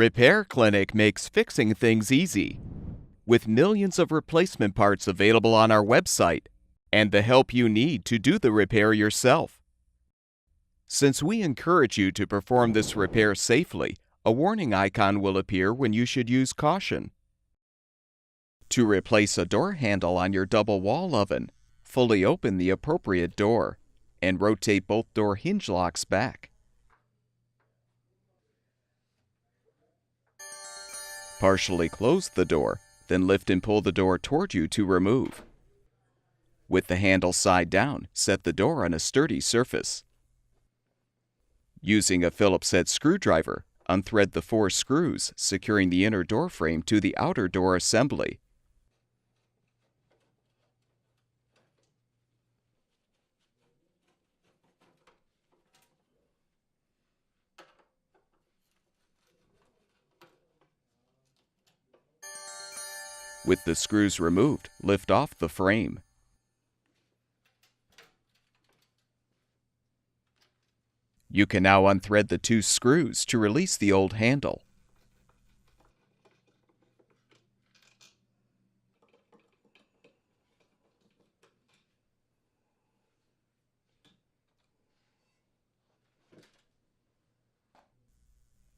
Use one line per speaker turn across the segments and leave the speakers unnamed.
Repair Clinic makes fixing things easy. With millions of replacement parts available on our website and the help you need to do the repair yourself. Since we encourage you to perform this repair safely, a warning icon will appear when you should use caution. To replace a door handle on your double wall oven, fully open the appropriate door and rotate both door hinge locks back. Partially close the door, then lift and pull the door toward you to remove. With the handle side down, set the door on a sturdy surface. Using a Phillips-head screwdriver, unthread the 4 screws securing the inner door frame to the outer door assembly. With the screws removed, lift off the frame. You can now unthread the 2 screws to release the old handle.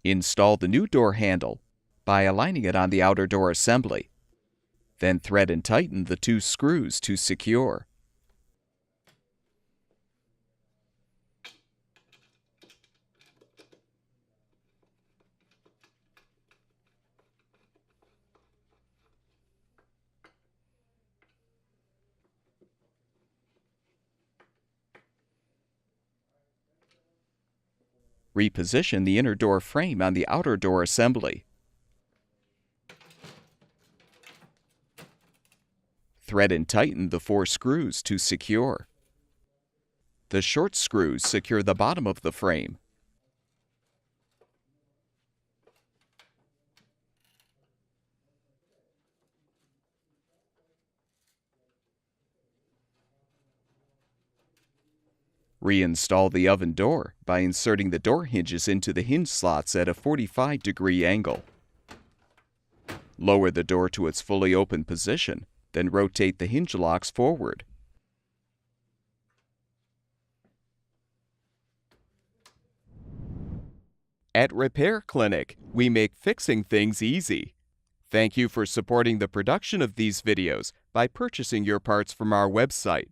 Install the new door handle by aligning it on the outer door assembly. Then thread and tighten the 2 screws to secure. Reposition the inner door frame on the outer door assembly. Thread and tighten the 4 screws to secure. The short screws secure the bottom of the frame. Reinstall the oven door by inserting the door hinges into the hinge slots at a 45-degree angle. Lower the door to its fully open position, then rotate the hinge locks forward. At Repair Clinic, we make fixing things easy. Thank you for supporting the production of these videos by purchasing your parts from our website.